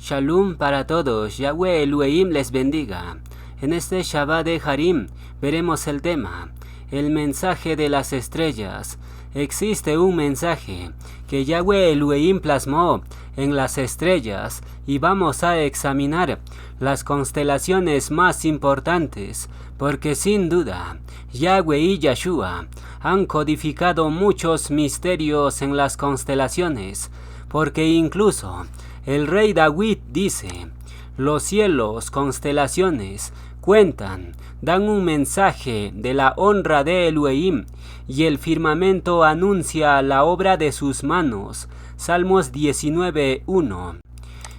Shalom para todos, Yahweh Elohim les bendiga. En este Shabbat de Harim veremos el tema, el mensaje de las estrellas. Existe un mensaje que Yahweh Elohim plasmó en las estrellas y vamos a examinar las constelaciones más importantes, porque sin duda Yahweh y Yeshua han codificado muchos misterios en las constelaciones, porque incluso el rey David dice: los cielos, constelaciones, cuentan, dan un mensaje de la honra de Elohim, y el firmamento anuncia la obra de sus manos. Salmos 19:1.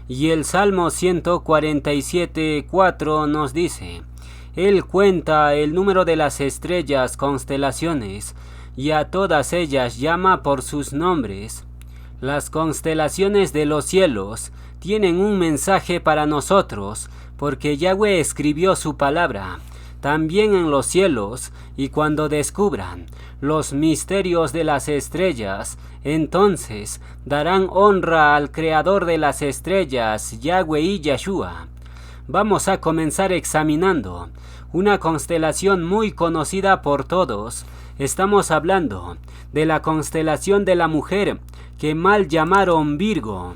Y el Salmo 147:4 nos dice: Él cuenta el número de las estrellas, constelaciones, y a todas ellas llama por sus nombres. Las constelaciones de los cielos tienen un mensaje para nosotros, porque Yahweh escribió su palabra también en los cielos, y cuando descubran los misterios de las estrellas, entonces darán honra al Creador de las estrellas, Yahweh y Yeshua. Vamos a comenzar examinando una constelación muy conocida por todos. Estamos hablando de la constelación de la mujer, que mal llamaron Virgo.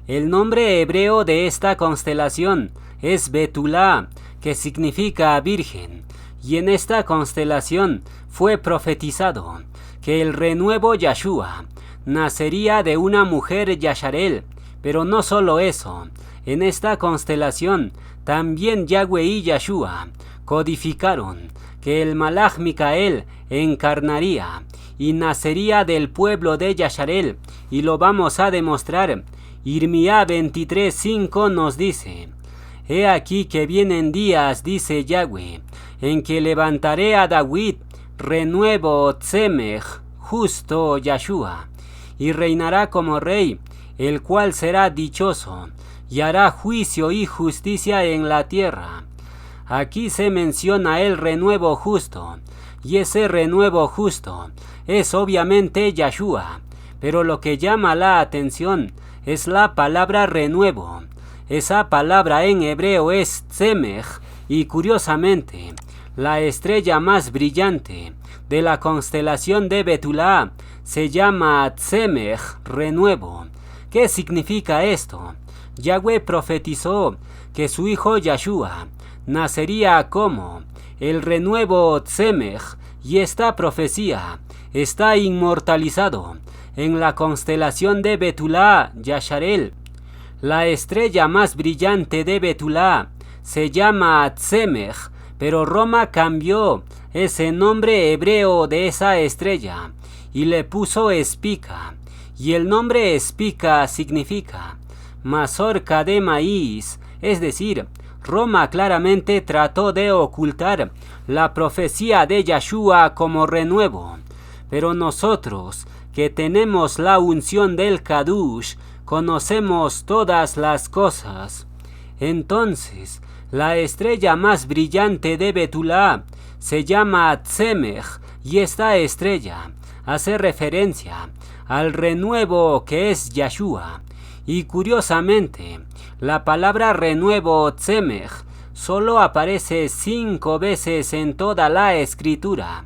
El nombre hebreo de esta constelación es Betulá, que significa virgen, y en esta constelación fue profetizado que el renuevo Yeshua nacería de una mujer Yasharel. Pero no solo eso, en esta constelación también Yahweh y Yeshua codificaron que el Malach Micael encarnaría y nacería del pueblo de Yasharel, y lo vamos a demostrar. Irmía 23:5 nos dice: He aquí que vienen días, dice Yahweh, en que levantaré a David, renuevo Tzemech, justo Yeshua, y reinará como rey, el cual será dichoso, y hará juicio y justicia en la tierra. Aquí se menciona el renuevo justo, y ese renuevo justo es obviamente Yeshua, pero lo que llama la atención es la palabra renuevo. Esa palabra en hebreo es Tzemech, y curiosamente, la estrella más brillante de la constelación de Betulá se llama Tzemech, renuevo. ¿Qué significa esto? Yahweh profetizó que su hijo Yeshua nacería como el renuevo Tzemech, y esta profecía está inmortalizado en la constelación de Betulá, Yasharel. La estrella más brillante de Betulá se llama Tzemech, pero Roma cambió ese nombre hebreo de esa estrella y le puso Espica, y el nombre Espica significa mazorca de maíz, es decir, Roma claramente trató de ocultar la profecía de Yeshua como renuevo, pero nosotros, que tenemos la unción del Kadush, conocemos todas las cosas. Entonces, la estrella más brillante de Betulá se llama Tzemech, y esta estrella hace referencia al renuevo que es Yeshua. Y curiosamente, la palabra renuevo Tzemech solo aparece 5 veces en toda la escritura.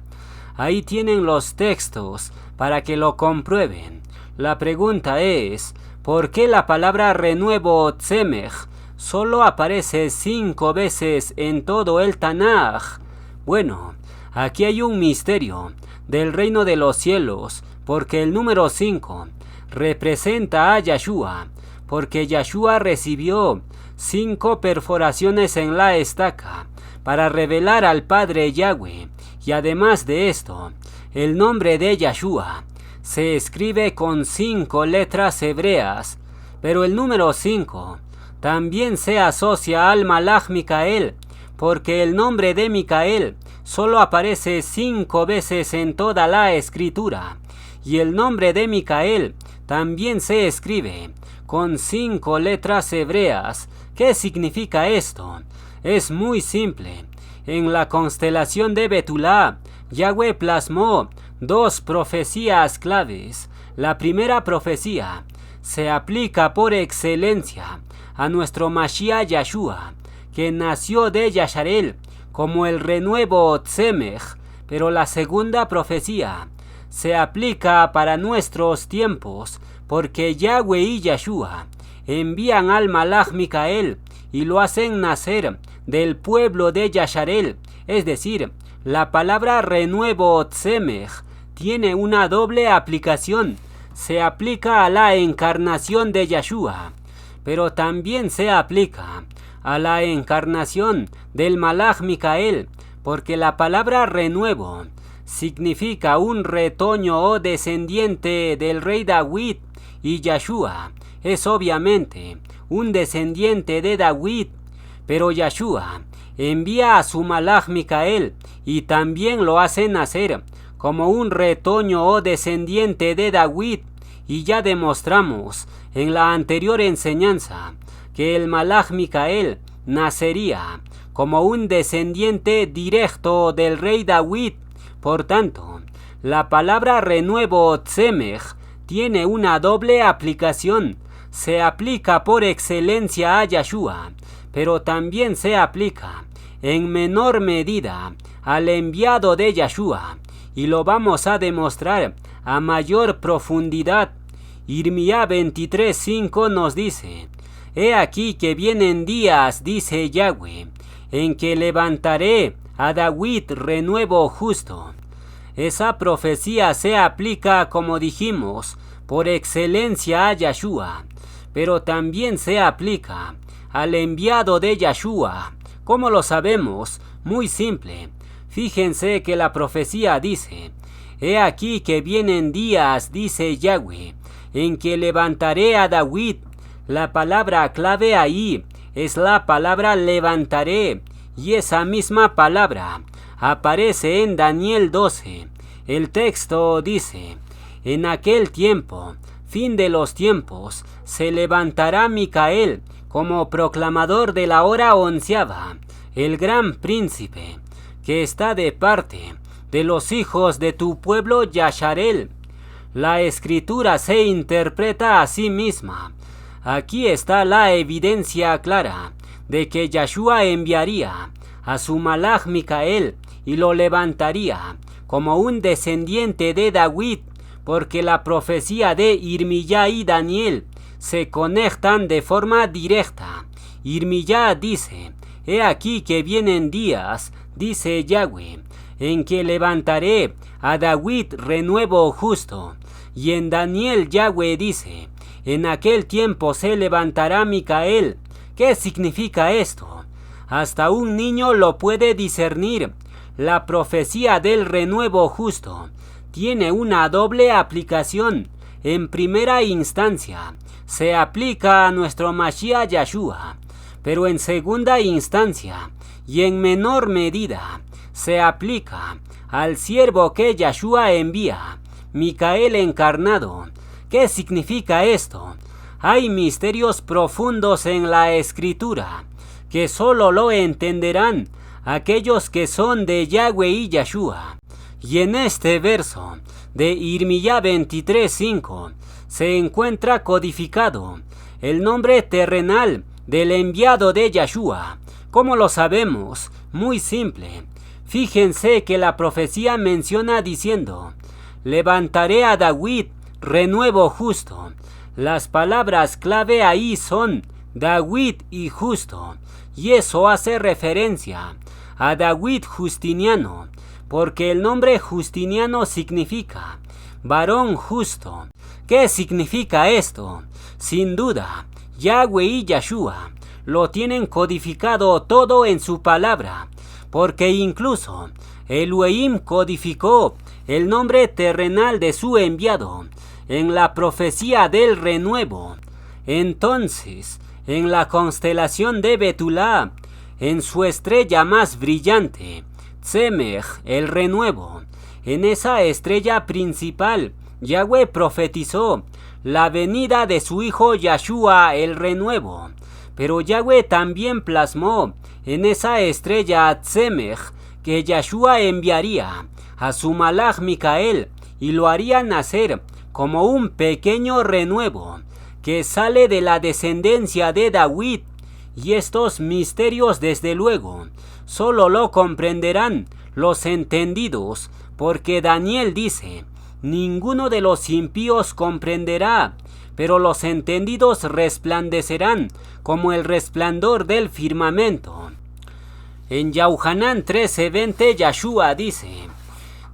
Ahí tienen los textos para que lo comprueben. La pregunta es: ¿por qué la palabra renuevo Tzemech solo aparece 5 veces en todo el Tanaj? Bueno, aquí hay un misterio del reino de los cielos, porque el número 5 representa a Yeshua, porque Yeshua recibió 5 perforaciones en la estaca para revelar al Padre Yahweh. Y además de esto, el nombre de Yeshua se escribe con 5 letras hebreas, pero el número 5 también se asocia al Malach Micael, porque el nombre de Micael solo aparece 5 veces en toda la escritura, y el nombre de Micael también se escribe con 5 letras hebreas. ¿Qué significa esto? Es muy simple. En la constelación de Betulá, Yahweh plasmó 2 profecías claves. La primera profecía se aplica por excelencia a nuestro Mashiach Yeshua, que nació de Yasharel, como el renuevo Tzemech, pero la segunda profecía se aplica para nuestros tiempos, porque Yahweh y Yeshua envían al Malach Micael y lo hacen nacer del pueblo de Yasharel, es decir, la palabra renuevo Tzemech tiene una doble aplicación. Se aplica a la encarnación de Yeshua, pero también se aplica a la encarnación del Malach Micael, porque la palabra renuevo significa un retoño o descendiente del rey David, y Yeshua es obviamente un descendiente de David, pero Yeshua envía a su Malach Micael y también lo hace nacer como un retoño o descendiente de David, y ya demostramos en la anterior enseñanza que el Malach Micael nacería como un descendiente directo del rey David. Por tanto, la palabra renuevo Tzemech tiene una doble aplicación. Se aplica por excelencia a Yeshua, pero también se aplica en menor medida al enviado de Yeshua, y lo vamos a demostrar a mayor profundidad. Irmías 23:5 nos dice: He aquí que vienen días, dice Yahweh, en que levantaré a David renuevo justo. Esa profecía se aplica, como dijimos, por excelencia a Yeshua, pero también se aplica al enviado de Yeshua. ¿Cómo lo sabemos? Muy simple. Fíjense que la profecía dice: He aquí que vienen días, dice Yahweh, en que levantaré a David. La palabra clave ahí es la palabra levantaré, y esa misma palabra aparece en Daniel 12. El texto dice: En aquel tiempo, fin de los tiempos, se levantará Micael como proclamador de la hora onceava, el gran príncipe, que está de parte de los hijos de tu pueblo Yasharel. La escritura se interpreta a sí misma. Aquí está la evidencia clara de que Yeshua enviaría a su Malach Micael y lo levantaría como un descendiente de David, porque la profecía de Irmías y Daniel se conectan de forma directa. Irmías dice: He aquí que vienen días, dice Yahweh, en que levantaré a David renuevo justo. Y en Daniel Yahweh dice: En aquel tiempo se levantará Micael. ¿Qué significa esto? Hasta un niño lo puede discernir. La profecía del renuevo justo tiene una doble aplicación. En primera instancia, se aplica a nuestro Mashiach Yeshua, pero en segunda instancia, y en menor medida, se aplica al siervo que Yeshua envía, Micael encarnado. ¿Qué significa esto? Hay misterios profundos en la escritura que solo lo entenderán aquellos que son de Yahweh y Yeshua. Y en este verso de Irmías 23:5 se encuentra codificado el nombre terrenal del enviado de Yeshua. ¿Cómo lo sabemos? Muy simple. Fíjense que la profecía menciona diciendo: levantaré a David renuevo justo. Las palabras clave ahí son David y justo, y eso hace referencia a David Justiniano, porque el nombre Justiniano significa varón justo. ¿Qué significa esto? Sin duda, Yahweh y Yeshua lo tienen codificado todo en su palabra, porque incluso Elohim codificó el nombre terrenal de su enviado en la profecía del renuevo. Entonces, en la constelación de Betulá, en su estrella más brillante, Tzemech, el renuevo, en esa estrella principal, Yahweh profetizó la venida de su hijo Yeshua, el renuevo. Pero Yahweh también plasmó en esa estrella Tzemech que Yeshua enviaría a su Malach Micael y lo haría nacer como un pequeño renuevo que sale de la descendencia de David, y estos misterios desde luego solo lo comprenderán los entendidos, porque Daniel dice: ninguno de los impíos comprenderá, pero los entendidos resplandecerán como el resplandor del firmamento. En Yahuanán 13:20 Yahshua dice: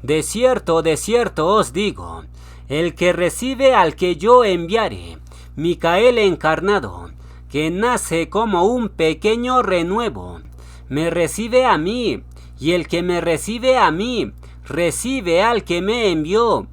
de cierto os digo, el que recibe al que yo enviare, Micael encarnado, que nace como un pequeño renuevo, me recibe a mí, y el que me recibe a mí, recibe al que me envió.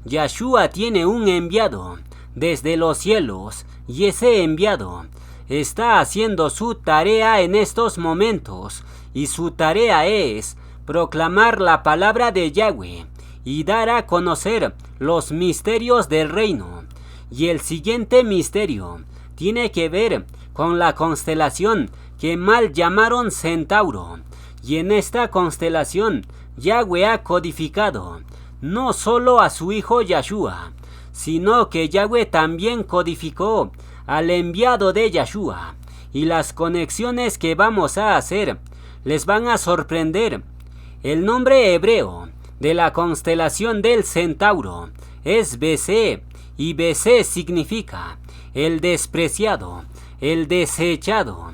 Yahshua tiene un enviado desde los cielos, y ese enviado está haciendo su tarea en estos momentos, y su tarea es proclamar la palabra de Yahweh y dar a conocer los misterios del reino. Y el siguiente misterio tiene que ver con la constelación que mal llamaron Centauro, y en esta constelación Yahweh ha codificado no solo a su hijo Yahshua, sino que Yahweh también codificó al enviado de Yahshua, y las conexiones que vamos a hacer les van a sorprender. El nombre hebreo de la constelación del Centauro es BC, y BC significa el despreciado, el desechado.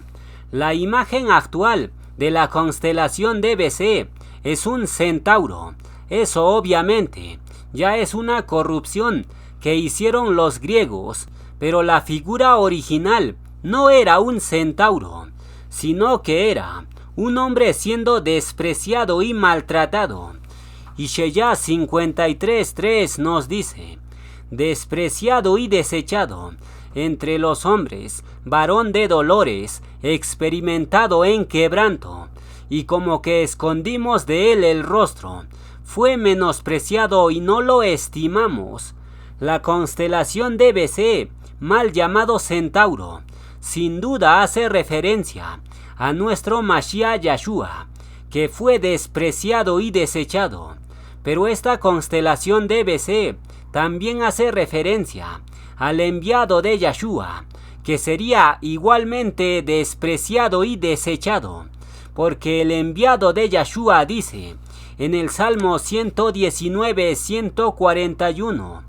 La imagen actual de la constelación de BC es un centauro. Eso obviamente ya es una corrupción que hicieron los griegos, pero la figura original no era un centauro, sino que era un hombre siendo despreciado y maltratado. Ishaya 53:3 nos dice: despreciado y desechado entre los hombres, varón de dolores, experimentado en quebranto, y como que escondimos de él el rostro, fue menospreciado y no lo estimamos. La constelación de BC, mal llamado Centauro, sin duda hace referencia a nuestro Mashiach Yahshua, que fue despreciado y desechado. Pero esta constelación de BC también hace referencia al enviado de Yahshua, que sería igualmente despreciado y desechado, porque el enviado de Yahshua dice en el Salmo 119:141: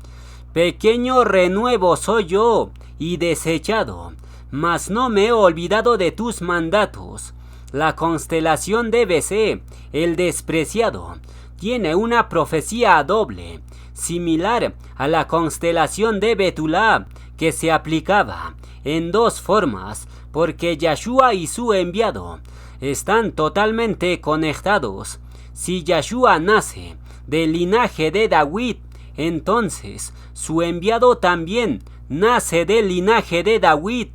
pequeño renuevo soy yo y desechado, mas no me he olvidado de tus mandatos. La constelación de BC, el despreciado, tiene una profecía doble, similar a la constelación de Betulá, que se aplicaba en dos formas, porque Yahshua y su enviado están totalmente conectados. Si Yahshua nace del linaje de David, entonces su enviado también nace del linaje de David.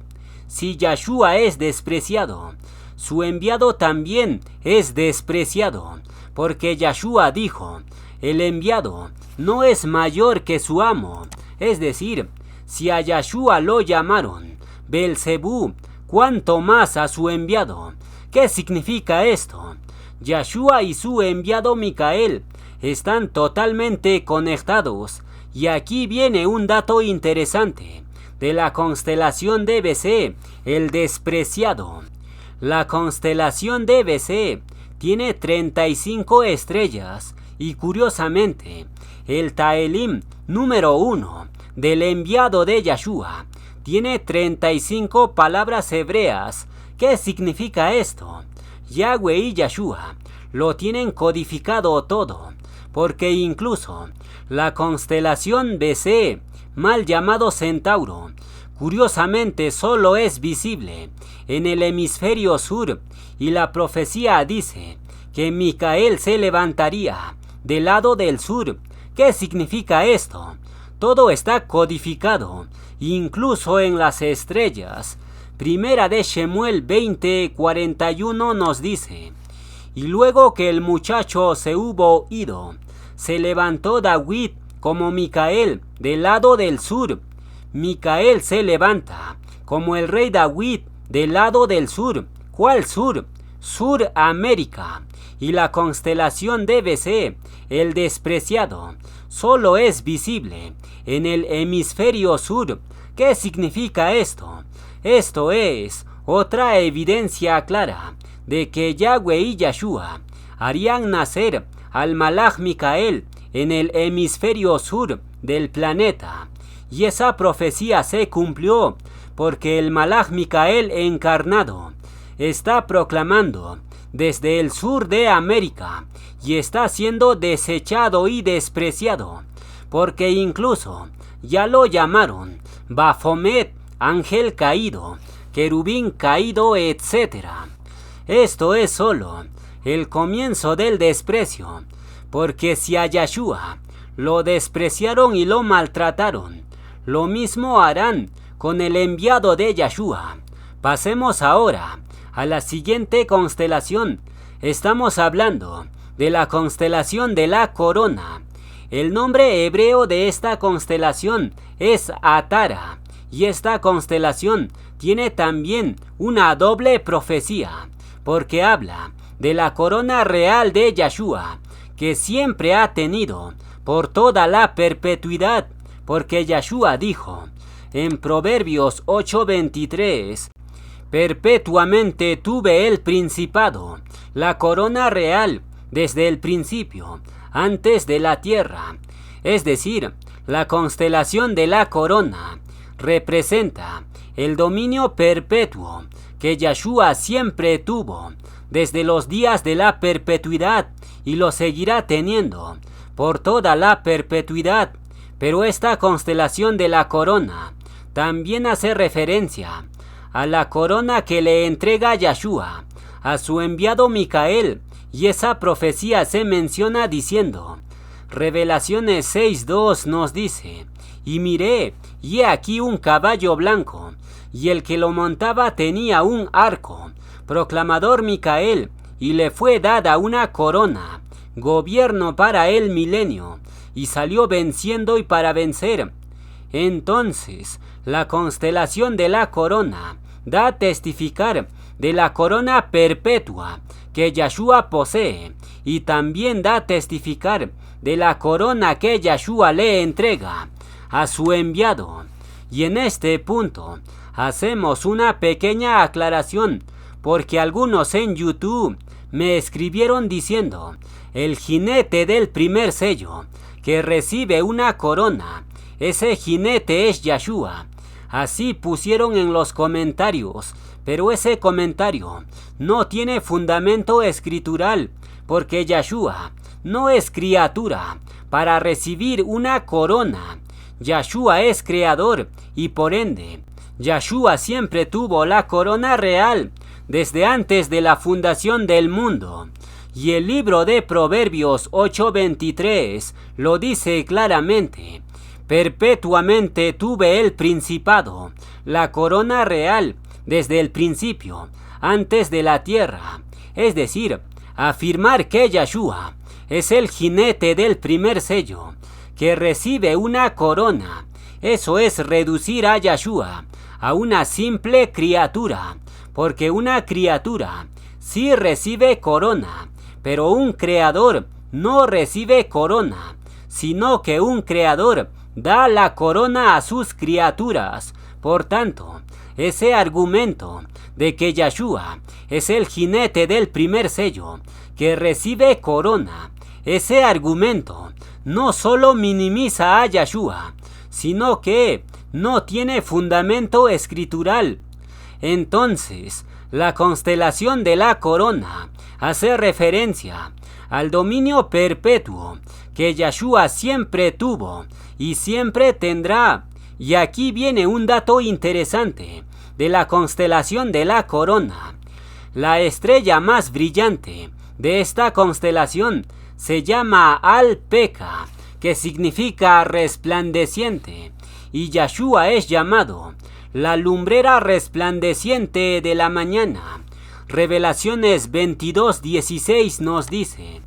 Si Yahshua es despreciado, su enviado también es despreciado, porque Yahshua dijo: el enviado no es mayor que su amo. Es decir, si a Yahshua lo llamaron Belzebú, ¿cuánto más a su enviado? ¿Qué significa esto? Yahshua y su enviado Micael están totalmente conectados. Y aquí viene un dato interesante de la constelación de BC, el despreciado. La constelación de BC tiene 35 estrellas, y curiosamente, el Taelim número 1 del enviado de Yahshua tiene 35 palabras hebreas. ¿Qué significa esto? Yahweh y Yahshua lo tienen codificado todo, porque incluso la constelación BC, mal llamado Centauro, curiosamente solo es visible en el hemisferio sur, y la profecía dice que Micael se levantaría del lado del sur. ¿Qué significa esto? Todo está codificado, incluso en las estrellas. Primera de Shemuel 20:41 nos dice: y luego que el muchacho se hubo ido, se levantó David como Micael del lado del sur. Micael se levanta como el rey David del lado del sur. ¿Cuál sur? Suramérica. Y la constelación de BC, el despreciado, solo es visible en el hemisferio sur. ¿Qué significa esto? Esto es otra evidencia clara de que Yahweh y Yahshua harían nacer al Malach Micael en el hemisferio sur del planeta. Y esa profecía se cumplió porque el Malach Micael encarnado está proclamando desde el sur de América y está siendo desechado y despreciado, porque incluso ya lo llamaron Baphomet, ángel caído, querubín caído, etc. Esto es solo el comienzo del desprecio, porque si a Yahshua lo despreciaron y lo maltrataron, lo mismo harán con el enviado de Yahshua. Pasemos ahora a la siguiente constelación. Estamos hablando de la constelación de la corona. El nombre hebreo de esta constelación es Atara, y esta constelación tiene también una doble profecía, porque habla de la corona real de Yahshua, que siempre ha tenido por toda la perpetuidad, porque Yahshua dijo en Proverbios 8:23, perpetuamente tuve el principado, la corona real desde el principio, antes de la tierra. Es decir, la constelación de la corona representa el dominio perpetuo que Yahshua siempre tuvo desde los días de la perpetuidad y lo seguirá teniendo por toda la perpetuidad. Pero esta constelación de la corona también hace referencia a la corona que le entrega Yahshua a su enviado Micael, y esa profecía se menciona diciendo, Revelaciones 6:2 nos dice, y miré, y he aquí un caballo blanco, y el que lo montaba tenía un arco, proclamador Micael, y le fue dada una corona, gobierno para el milenio, y salió venciendo y para vencer. Entonces, la constelación de la corona da a testificar de la corona perpetua que Yahshua posee, y también da a testificar de la corona que Yahshua le entrega a su enviado. Y en este punto hacemos una pequeña aclaración, porque algunos en YouTube me escribieron diciendo, el jinete del primer sello que recibe una corona, ese jinete es Yahshua. Así pusieron en los comentarios, pero ese comentario no tiene fundamento escritural, porque Yahshua no es criatura para recibir una corona. Yahshua es creador y por ende, Yahshua siempre tuvo la corona real desde antes de la fundación del mundo. Y el libro de Proverbios 8:23 lo dice claramente, perpetuamente tuve el principado, la corona real desde el principio, antes de la tierra. Es decir, afirmar que Yahshua es el jinete del primer sello, que recibe una corona. Eso es reducir a Yahshua a una simple criatura, porque una criatura sí recibe corona, pero un creador no recibe corona, sino que un creador da la corona a sus criaturas. Por tanto, ese argumento de que Yahshua es el jinete del primer sello que recibe corona, ese argumento no solo minimiza a Yahshua, sino que no tiene fundamento escritural. Entonces, la constelación de la corona hace referencia al dominio perpetuo que Yahshua siempre tuvo y siempre tendrá. Y aquí viene un dato interesante de la constelación de la corona. La estrella más brillante de esta constelación se llama Al-Peka, que significa resplandeciente, y Yahshua es llamado la lumbrera resplandeciente de la mañana. Revelaciones 22:16 nos dice,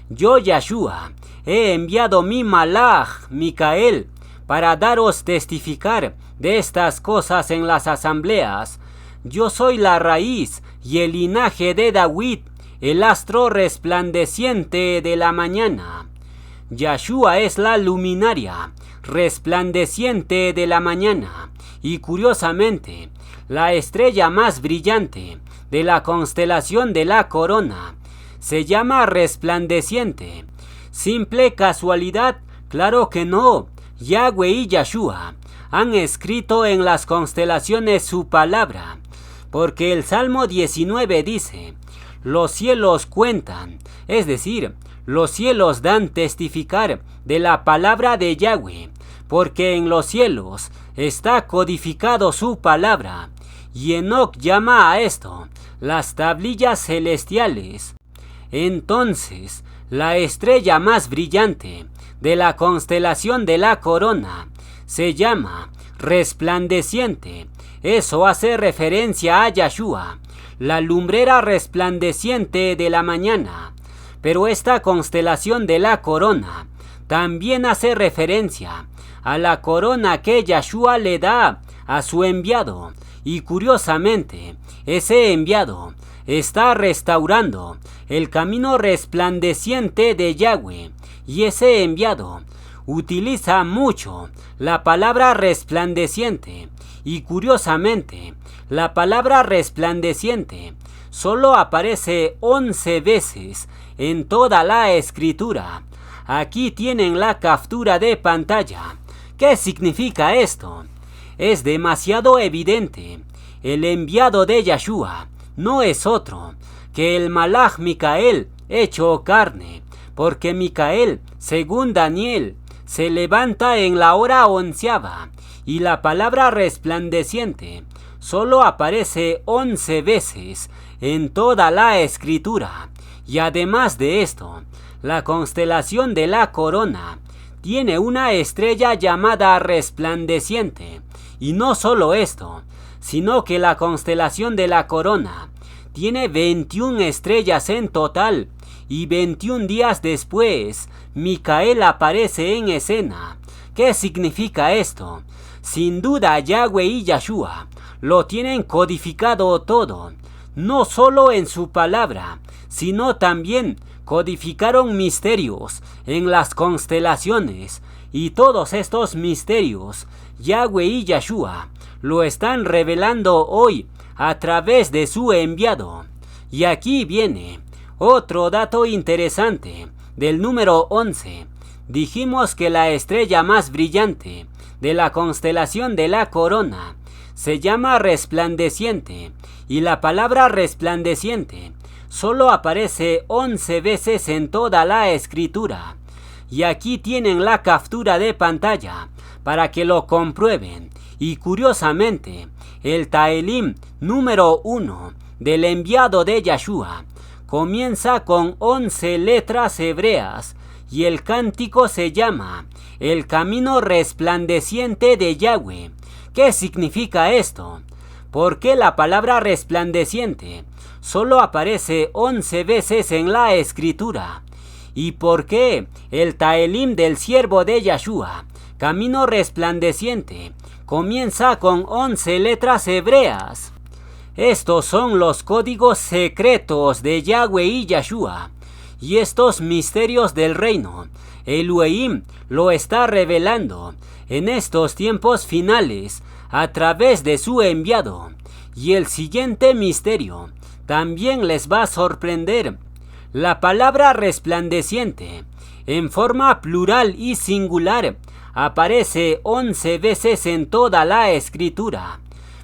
yo Yahshua he enviado mi Malach Micael para daros testificar de estas cosas en las asambleas. Yo soy la raíz y el linaje de David, el astro resplandeciente de la mañana. Yahshua es la luminaria resplandeciente de la mañana, Y curiosamente, la estrella más brillante de la constelación de la corona se llama resplandeciente. ¿Simple casualidad? Claro que no. Yahweh y Yahshua han escrito en las constelaciones su palabra, porque el Salmo 19 dice: los cielos cuentan, es decir, los cielos dan testificar de la palabra de Yahweh, porque en los cielos está codificado su palabra. Y Enoc llama a esto las tablillas celestiales. Entonces, la estrella más brillante de la constelación de la corona se llama resplandeciente. Eso hace referencia a Yahshua, la lumbrera resplandeciente de la mañana. Pero esta constelación de la corona también hace referencia a la corona que Yahshua le da a su enviado. Y curiosamente, ese enviado está restaurando el camino resplandeciente de Yahweh. Y ese enviado utiliza mucho la palabra resplandeciente. Y curiosamente, la palabra resplandeciente solo aparece 11 veces en toda la escritura. Aquí tienen la captura de pantalla. ¿Qué significa esto? Es demasiado evidente. El enviado de Yahshua no es otro que el Malach Micael hecho carne, porque Micael, según Daniel, se levanta en la hora 11ª, y la palabra resplandeciente solo aparece 11 veces en toda la escritura. Y además de esto, la constelación de la corona tiene una estrella llamada resplandeciente. Y no solo esto, sino que la constelación de la corona tiene 21 estrellas en total. Y 21 días después, Micael aparece en escena. ¿Qué significa esto? Sin duda, Yahweh y Yahshua lo tienen codificado todo. No solo en su palabra, sino también codificaron misterios en las constelaciones. Y todos estos misterios, Yahweh y Yahshua lo están revelando hoy a través de su enviado. Y aquí viene otro dato interesante del número 11. Dijimos que la estrella más brillante de la constelación de la corona se llama resplandeciente, y la palabra resplandeciente solo aparece 11 veces en toda la escritura. Y aquí tienen la captura de pantalla para que lo comprueben. Y curiosamente, el Taelim número 1 del enviado de Yahshua comienza con 11 letras hebreas, y el cántico se llama El Camino Resplandeciente de Yahweh. ¿Qué significa esto? ¿Por qué la palabra resplandeciente solo aparece 11 veces en la escritura? ¿Y por qué el Taelim del siervo de Yahshua, Camino Resplandeciente, comienza con 11 letras hebreas? Estos son los códigos secretos de Yahweh y Yahshua, y estos misterios del reino, Elohim lo está revelando en estos tiempos finales a través de su enviado. Y el siguiente misterio también les va a sorprender. La palabra resplandeciente, en forma plural y singular, aparece 11 veces en toda la escritura.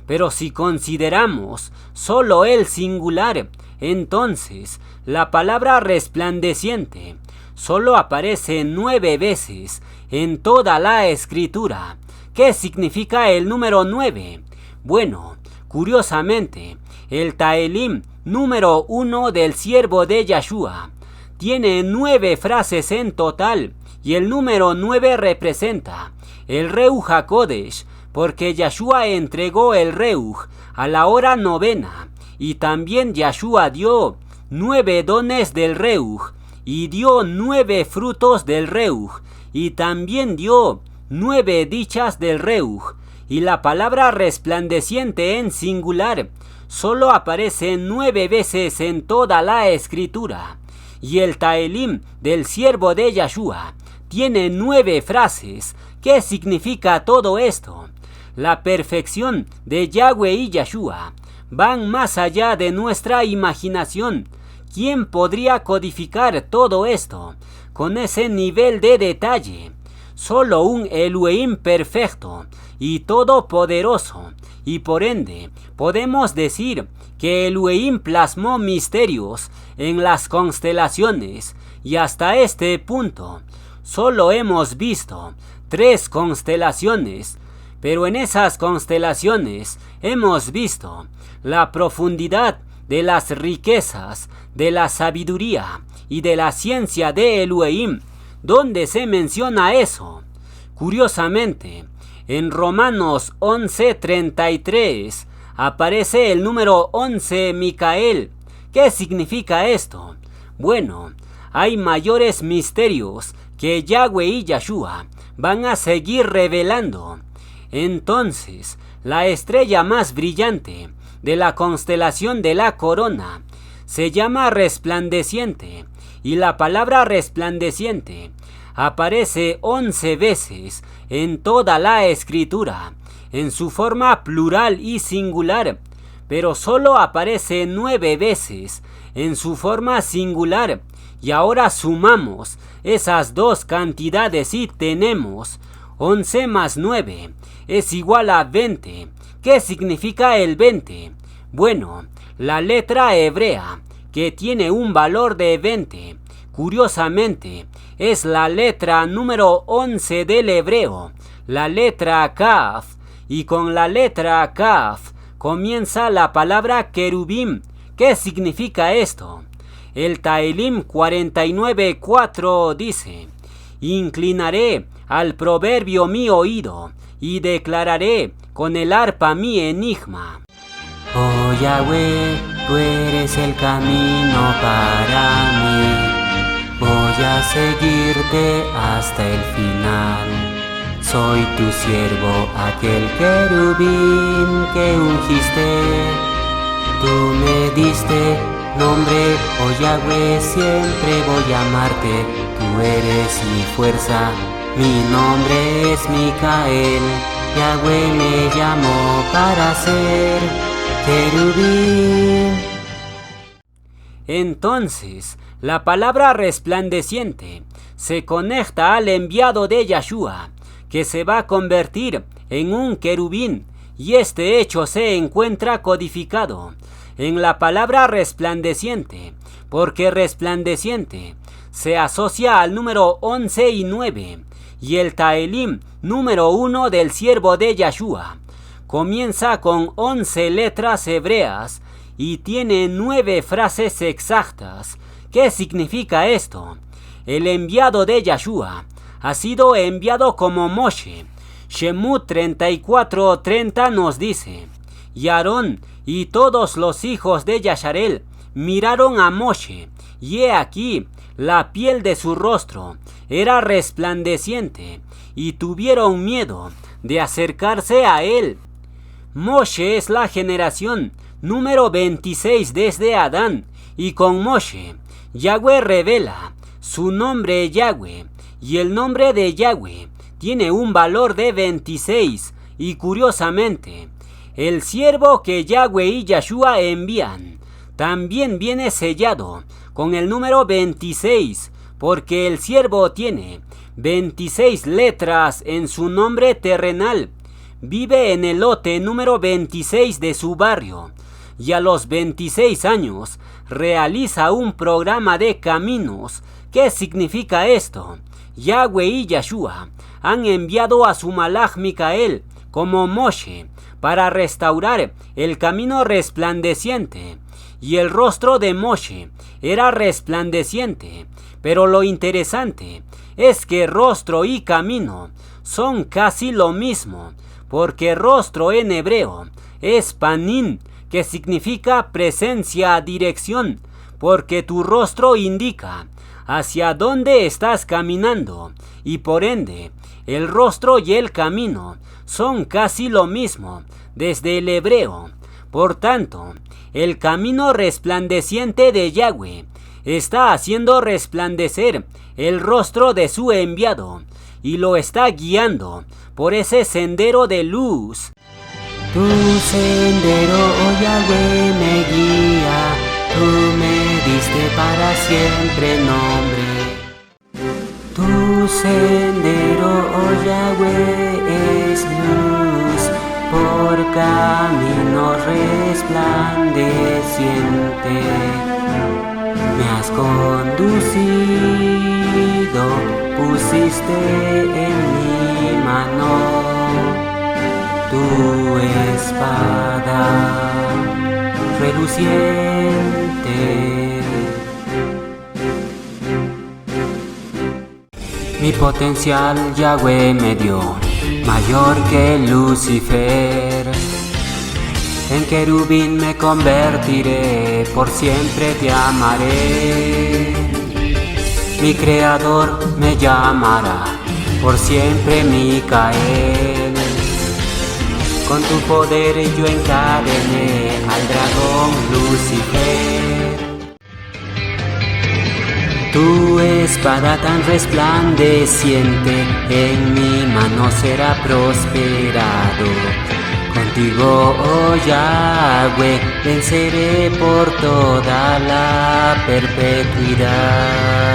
Pero si consideramos solo el singular, entonces la palabra resplandeciente solo aparece 9 veces en toda la escritura. ¿Qué significa el número 9? Bueno, curiosamente, el Taelim número 1 del siervo de Yahshua tiene 9 frases en total, y el número 9 representa el Reuj HaKodesh, porque Yahshua entregó el Reuj a la hora 9ª, y también Yahshua dio 9 dones del Reuj, y dio 9 frutos del Reuj, y también dio 9 dichas del Reuj. Y la palabra resplandeciente en singular solo aparece 9 veces en toda la escritura. Y el Taelim del siervo de Yahshua tiene 9 frases. ¿Qué significa todo esto? la perfección de Yahweh y Yahshua van más allá de nuestra imaginación. ¿Quién podría codificar todo esto con ese nivel de detalle? Solo un Elohim perfecto y todopoderoso, y por ende podemos decir que Elohim plasmó misterios en las constelaciones, y hasta este punto solo hemos visto 3 constelaciones, pero en esas constelaciones hemos visto la profundidad de las riquezas, de la sabiduría y de la ciencia de Elohim. ¿Dónde se menciona eso? Curiosamente, en Romanos 11:33 aparece el número 11 Micael. ¿Qué significa esto? Bueno, hay mayores misterios que Yahweh y Yahshua van a seguir revelando. Entonces, la estrella más brillante de la constelación de la corona se llama resplandeciente, y la palabra resplandeciente aparece 11 veces en toda la escritura, en su forma plural y singular, pero solo aparece 9 veces en su forma singular. Y ahora sumamos esas dos cantidades y tenemos 11 más 9 es igual a 20. ¿Qué significa el 20? Bueno, la letra hebrea que tiene un valor de 20, curiosamente, es la letra número 11 del hebreo, la letra Kaf, y con la letra Kaf comienza la palabra querubim. ¿Qué significa esto? El Taelim 49:4 dice: inclinaré al proverbio mi oído y declararé con el arpa mi enigma. Oh Yahweh, tú eres el camino para mí. Voy a seguirte hasta el final. Soy tu siervo, aquel querubín que ungiste. Tú me diste nombre, oh Yahweh, siempre voy a amarte. Tú eres mi fuerza, mi nombre es Micael. Yahweh me llamó para ser querubín. Entonces, la palabra resplandeciente se conecta al enviado de Yahshua, que se va a convertir en un querubín, y este hecho se encuentra codificado en la palabra resplandeciente, porque resplandeciente se asocia al número 11 y 9, y el Taelim número 1 del siervo de Yahshua comienza con 11 letras hebreas y tiene 9 frases exactas. ¿Qué significa esto? El enviado de Yahshua ha sido enviado como Moshe. Shemut 34:30 nos dice: y Aarón y todos los hijos de Yasharel miraron a Moshe, y he aquí la piel de su rostro era resplandeciente, y tuvieron miedo de acercarse a él. Moshe es la generación número 26 desde Adán, y con Moshe Yahweh revela su nombre Yahweh, y el nombre de Yahweh tiene un valor de 26, y curiosamente, el siervo que Yahweh y Yahshua envían también viene sellado con el número 26, porque el siervo tiene 26 letras en su nombre terrenal. Vive en el lote número 26 de su barrio, y a los 26 años realiza un programa de caminos. ¿Qué significa esto? Yahweh y Yahshua han enviado a su malach Micael como Moshe para restaurar el camino resplandeciente, y el rostro de Moshe era resplandeciente, pero lo interesante es que rostro y camino son casi lo mismo, porque rostro en hebreo es panim, que significa presencia, dirección, porque tu rostro indica hacia dónde estás caminando, y por ende el rostro y el camino son casi lo mismo desde el hebreo. Por tanto, el camino resplandeciente de Yahweh está haciendo resplandecer el rostro de su enviado, y lo está guiando por ese sendero de luz. Tu sendero, oh Yahweh, me guía, tú me diste para siempre nombre. Tu sendero, oh Yahweh, es luz, por camino resplandeciente. Me has conducido, pusiste en mi mano tu espada reluciente. Mi potencial Yahweh me dio, mayor que Lucifer. En querubín me convertiré, por siempre te amaré. Mi creador me llamará, por siempre Micael. Con tu poder yo encadené al dragón Lucifer. Tu espada tan resplandeciente en mi mano será prosperado. Contigo, oh Yahweh, venceré por toda la perpetuidad.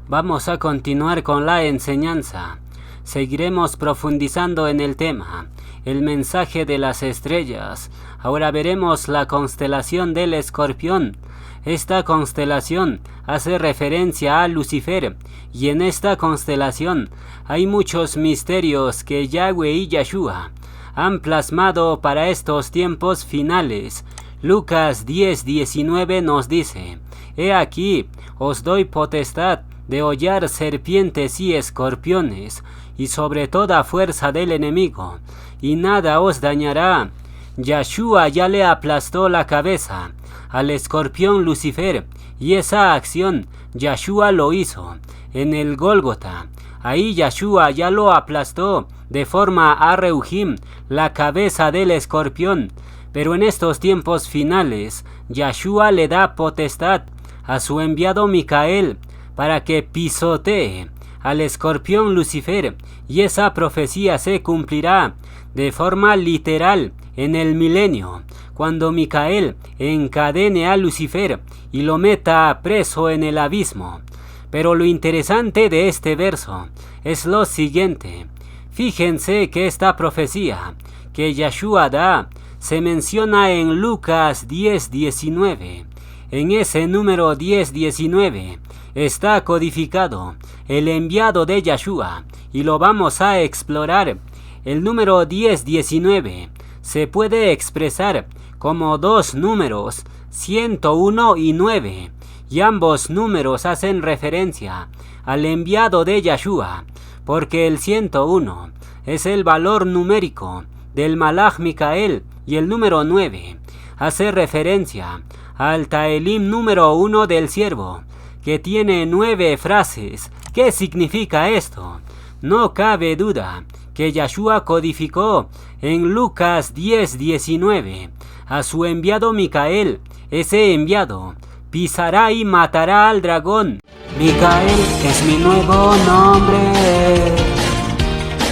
Vamos a continuar con la enseñanza. Seguiremos profundizando en el tema, el mensaje de las estrellas. Ahora veremos la constelación del Escorpión. Esta constelación hace referencia a Lucifer, y en esta constelación hay muchos misterios que Yahweh y Yahshua han plasmado para estos tiempos finales. Lucas 10:19 nos dice: He aquí, os doy potestad de hollar serpientes y escorpiones, y sobre toda fuerza del enemigo, y nada os dañará. Yahshua ya le aplastó la cabeza al escorpión Lucifer, y esa acción Yahshua lo hizo en el Gólgota. Ahí Yahshua ya lo aplastó de forma a Reujim, la cabeza del escorpión. Pero en estos tiempos finales, Yahshua le da potestad a su enviado Micael para que pisotee al escorpión Lucifer, y esa profecía se cumplirá de forma literal en el milenio, cuando Micael encadene a Lucifer y lo meta preso en el abismo. Pero lo interesante de este verso es lo siguiente. Fíjense que esta profecía que Yahshua da se menciona en Lucas 10:19. En ese número 10:19 está codificado el enviado de Yahshua, y lo vamos a explorar. El número 10:19 se puede expresar como dos números, 101 y 9, y ambos números hacen referencia al enviado de Yahshua, porque el 101 es el valor numérico del Malach Micael, y el número 9 hace referencia al Taelim número 1 del siervo, que tiene 9 frases. ¿Qué significa esto? No cabe duda que Yahshua codificó en Lucas 10:19 a su enviado Micael. Ese enviado pisará y matará al dragón. Micael es mi nuevo nombre.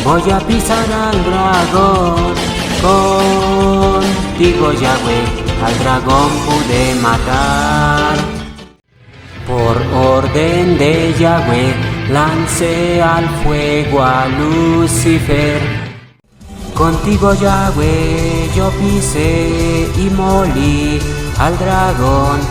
Voy a pisar al dragón. Contigo, Yahweh, al dragón pude matar. Por orden de Yahweh lancé al fuego a Lucifer. Contigo, Yahweh, yo pisé y molí al dragón.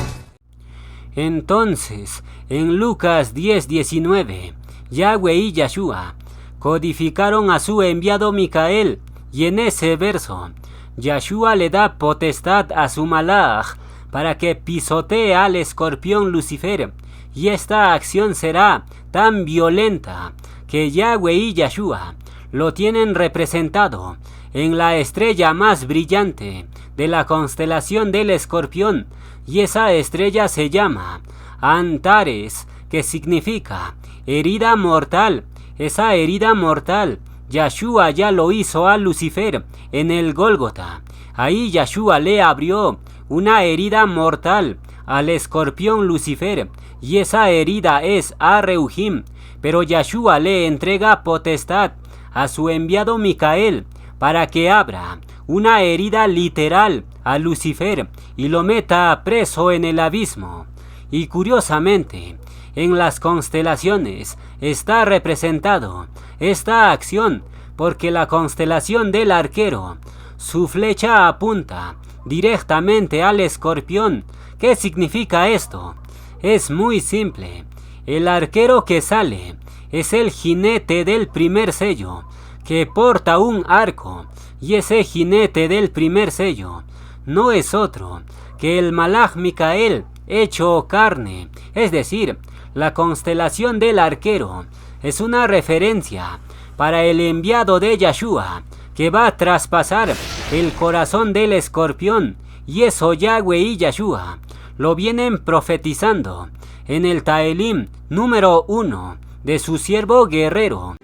Entonces, en Lucas 10:19, Yahweh y Yahshua codificaron a su enviado Micael, y en ese verso, Yahshua le da potestad a su Malach para que pisotee al escorpión Lucifer, y esta acción será tan violenta que Yahweh y Yahshua lo tienen representado en la estrella más brillante de la constelación del escorpión, y esa estrella se llama Antares, que significa herida mortal. Esa herida mortal, Yahshua ya lo hizo a Lucifer en el Gólgota. Ahí Yahshua le abrió una herida mortal al escorpión Lucifer, y esa herida es a Reuhim. Pero Yahshua le entrega potestad a su enviado Micael para que abra una herida literal a Lucifer y lo meta preso en el abismo. Y curiosamente, en las constelaciones está representado esta acción, porque la constelación del arquero, su flecha apunta directamente al escorpión. ¿Qué significa esto? Es muy simple. El arquero que sale es el jinete del primer sello, que porta un arco, y ese jinete del primer sello no es otro que el Malaj Micael hecho carne. Es decir, la constelación del arquero es una referencia para el enviado de Yahshua, que va a traspasar el corazón del escorpión, y eso Yahweh y Yahshua lo vienen profetizando en el Taelim número 1 de su siervo guerrero.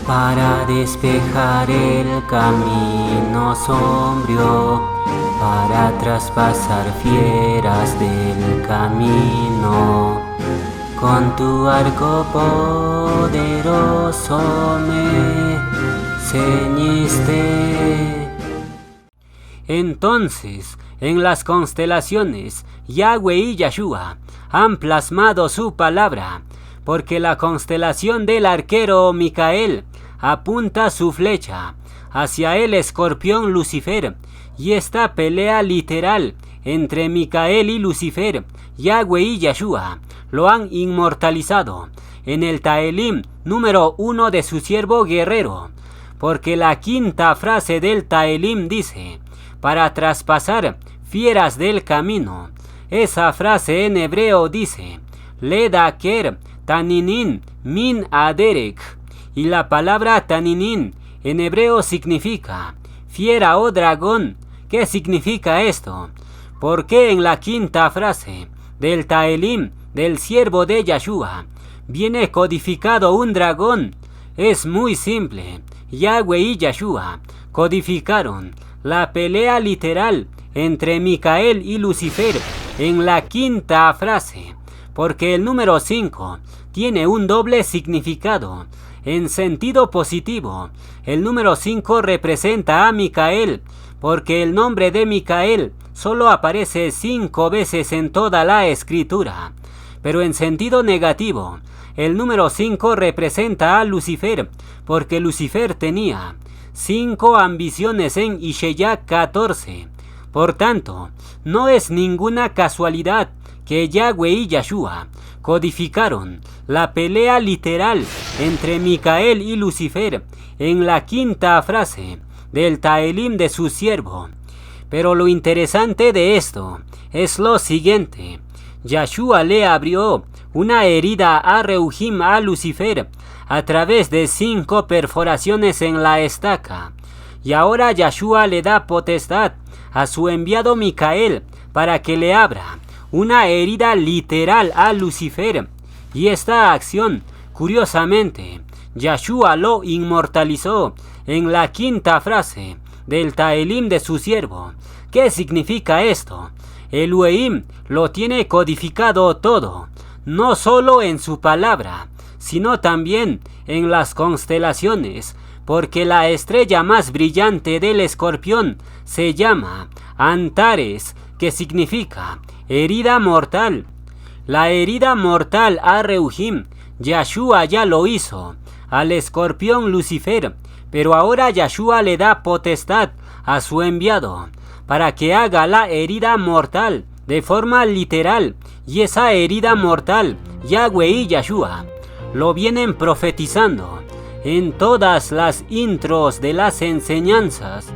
Para despejar el camino sombrío, para traspasar fieras del camino, con tu arco poderoso me ceñiste. Entonces, en las constelaciones, Yahweh y Yahshua han plasmado su palabra, porque la constelación del arquero Micael apunta su flecha hacia el escorpión Lucifer, y esta pelea literal entre Micael y Lucifer, Yahweh y Yahshua lo han inmortalizado en el Taelim número 1 de su siervo guerrero, porque la quinta frase del Taelim dice: para traspasar fieras del camino. Esa frase en hebreo dice: Ledaker taninin min aderek, y la palabra taninin en hebreo significa fiera o dragón. ¿Qué significa esto? ¿Por qué en la quinta frase del Taelim del siervo de Yahshua viene codificado un dragón? Es muy simple. Yahweh y Yahshua codificaron la pelea literal entre Micael y Lucifer en la quinta frase, porque el número 5 tiene un doble significado. En sentido positivo, el número 5 representa a Micael, porque el nombre de Micael solo aparece 5 veces en toda la escritura. Pero en sentido negativo, el número 5 representa a Lucifer, porque Lucifer tenía 5 ambiciones en Ishaya 14. Por tanto, no es ninguna casualidad que Yahweh y Yahshua codificaron la pelea literal entre Micael y Lucifer en la quinta frase del Taelim de su siervo. Pero lo interesante de esto es lo siguiente: Yahshua le abrió una herida a Reuhim a Lucifer a través de 5 perforaciones en la estaca, y ahora Yahshua le da potestad a su enviado Micael para que le abra una herida literal a Lucifer, y esta acción, curiosamente, Yahshua lo inmortalizó en la quinta frase del Taelim de su siervo. ¿Qué significa esto? Elohim lo tiene codificado todo, no solo en su palabra, sino también en las constelaciones, porque la estrella más brillante del escorpión se llama Antares, que significa herida mortal. La herida mortal a Reuhim, Yahshua ya lo hizo al escorpión Lucifer, pero ahora Yahshua le da potestad a su enviado para que haga la herida mortal de forma literal, y esa herida mortal Yahweh y Yahshua lo vienen profetizando en todas las intros de las enseñanzas.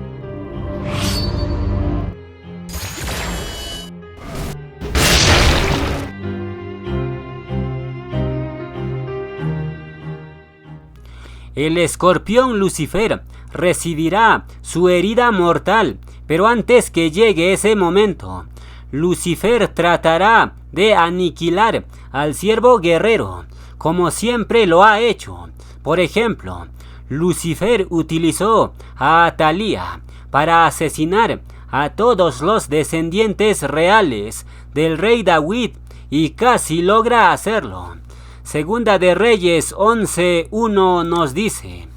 El escorpión Lucifer recibirá su herida mortal, pero antes que llegue ese momento, Lucifer tratará de aniquilar al siervo guerrero, como siempre lo ha hecho. Por ejemplo, Lucifer utilizó a Atalía para asesinar a todos los descendientes reales del rey David y casi logra hacerlo. Segunda de Reyes 11:1 nos dice: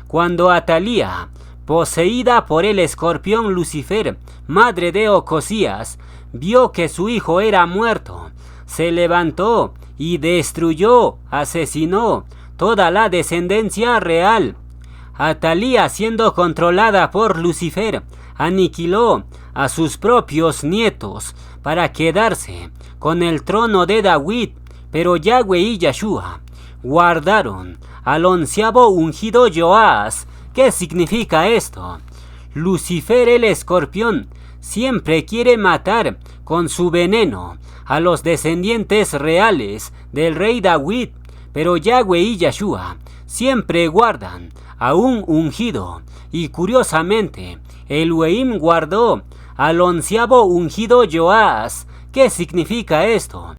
cuando Atalía, poseída por el escorpión Lucifer, madre de Ocosías, vio que su hijo era muerto, se levantó y destruyó, asesinó toda la descendencia real. Atalía, siendo controlada por Lucifer, aniquiló a sus propios nietos para quedarse con el trono de David, pero Yahweh y Yahshua guardaron al 11º ungido Joás. ¿Qué significa esto? Lucifer, el escorpión, siempre quiere matar con su veneno a los descendientes reales del rey David, pero Yahweh y Yahshua siempre guardan a un ungido, y curiosamente Elohim guardó al 11º ungido Joás. ¿Qué significa esto?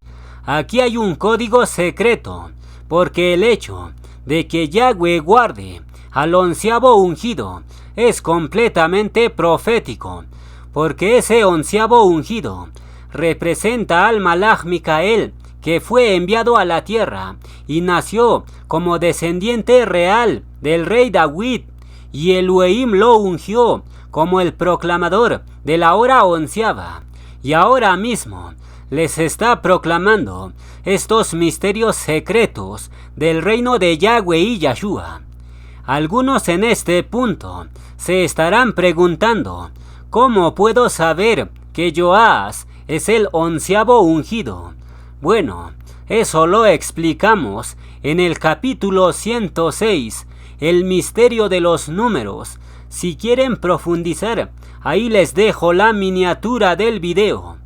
Aquí hay un código secreto, porque el hecho de que Yahweh guarde al 11º ungido es completamente profético, porque ese 11º ungido representa al Malach Micael, que fue enviado a la tierra y nació como descendiente real del rey David, y Elohim lo ungió como el proclamador de la hora 11ª, y ahora mismo les está proclamando estos misterios secretos del reino de Yahweh y Yahshua. Algunos en este punto se estarán preguntando: ¿cómo puedo saber que Joás es el 11º ungido? Bueno, eso lo explicamos en el capítulo 106, el misterio de los números. Si quieren profundizar, ahí les dejo la miniatura del video.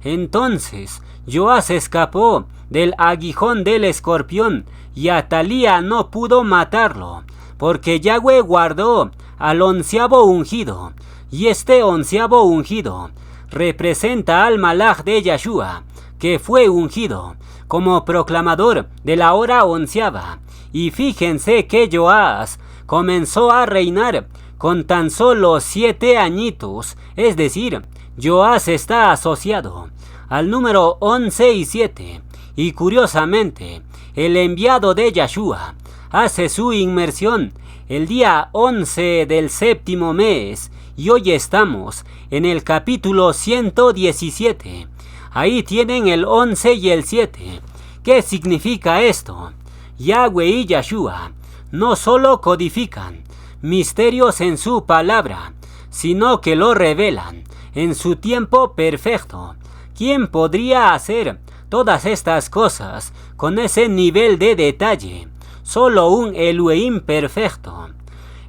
Entonces, Joás escapó del aguijón del escorpión y Atalía no pudo matarlo, porque Yahweh guardó al 11º ungido, y este 11º ungido representa al Malach de Yahshua, que fue ungido como proclamador de la hora 11ª. Y fíjense que Joás comenzó a reinar con tan solo 7 añitos, es decir, Joás está asociado al número 11 y 7, y curiosamente, el enviado de Yahshua hace su inmersión el día 11 del 7º mes, y hoy estamos en el capítulo 117. Ahí tienen el 11 y el 7. ¿Qué significa esto? Yahweh y Yahshua no solo codifican misterios en su palabra, sino que lo revelan en su tiempo perfecto. ¿Quién podría hacer todas estas cosas con ese nivel de detalle? Solo un Elohim perfecto.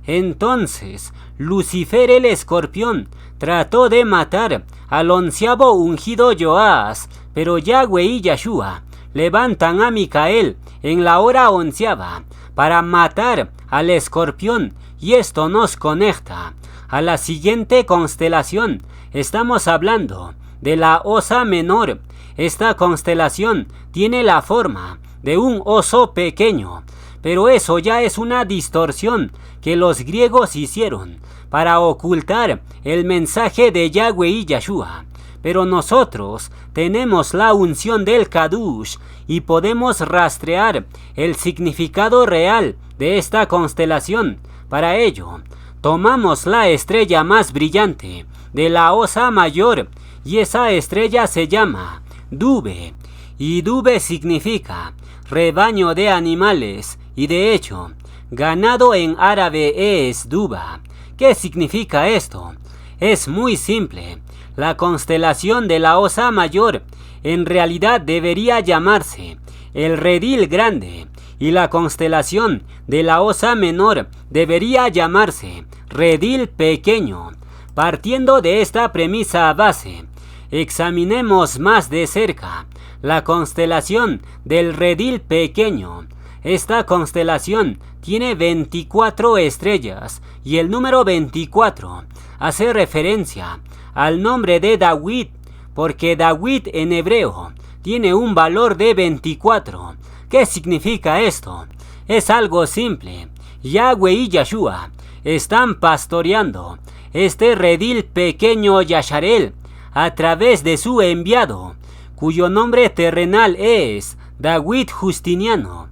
Entonces, Lucifer, el escorpión, trató de matar al 11º ungido Joás, pero Yahweh y Yahshua levantan a Micael en la hora 11ª para matar al escorpión, y esto nos conecta a la siguiente constelación. Estamos hablando de la Osa Menor. Esta constelación tiene la forma de un oso pequeño, pero eso ya es una distorsión que los griegos hicieron para ocultar el mensaje de Yahweh y Yahshua. Pero nosotros tenemos la unción del Kadush y podemos rastrear el significado real de esta constelación. Para ello, tomamos la estrella más brillante de la Osa Mayor, y esa estrella se llama Dube, y Dube significa rebaño de animales, y de hecho, ganado en árabe es Duba. ¿Qué significa esto? Es muy simple. La constelación de la Osa Mayor en realidad debería llamarse el Redil Grande, y la constelación de la Osa Menor debería llamarse Redil Pequeño. Partiendo de esta premisa base, examinemos más de cerca la constelación del Redil Pequeño. Esta constelación tiene 24 estrellas, y el número 24 hace referencia al nombre de David, porque David en hebreo tiene un valor de 24. ¿Qué significa esto? Es algo simple. Yahweh y Yahshua están pastoreando este redil pequeño Yasharel a través de su enviado, cuyo nombre terrenal es David Justiniano.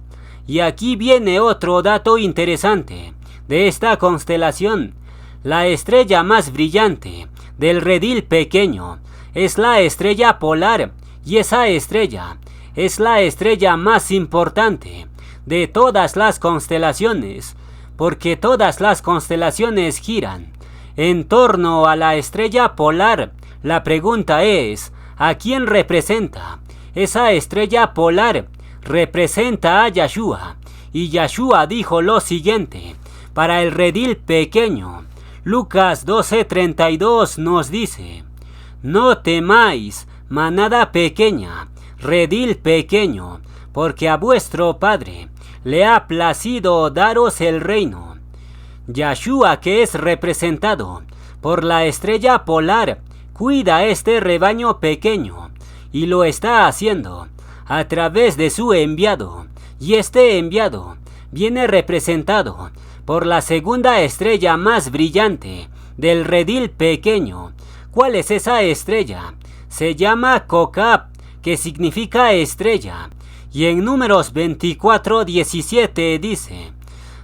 Y aquí viene otro dato interesante de esta constelación. La estrella más brillante del redil pequeño es la estrella polar, y esa estrella es la estrella más importante de todas las constelaciones, porque todas las constelaciones giran en torno a la estrella polar. La pregunta es, ¿a quién representa? Esa estrella polar representa a Yahshua, y Yahshua dijo lo siguiente para el redil pequeño. Lucas 12:32 nos dice: no temáis, manada pequeña, redil pequeño, porque a vuestro Padre le ha placido daros el reino. Yahshua, que es representado por la estrella polar, cuida este rebaño pequeño, y lo está haciendo a través de su enviado, y este enviado viene representado por la segunda estrella más brillante del redil pequeño. ¿Cuál es esa estrella? Se llama Kokab, que significa estrella, y en Números 24:17 dice: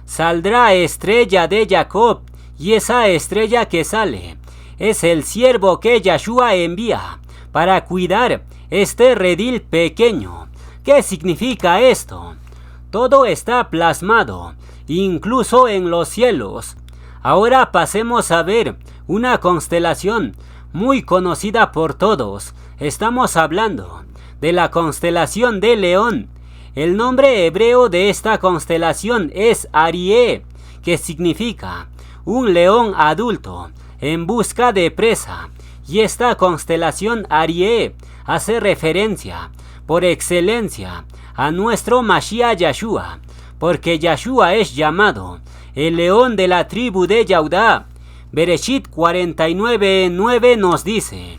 saldrá estrella de Jacob, y esa estrella que sale es el siervo que Yahshua envía para cuidar este redil pequeño. ¿Qué significa esto? Todo está plasmado, incluso en los cielos. Ahora pasemos a ver una constelación muy conocida por todos. Estamos hablando de la constelación de León. El nombre hebreo de esta constelación es Arié, que significa un león adulto en busca de presa. Y esta constelación Arié hace referencia por excelencia a nuestro Mashiach Yahshua, porque Yahshua es llamado el león de la tribu de Judá. Bereshit 49:9 nos dice: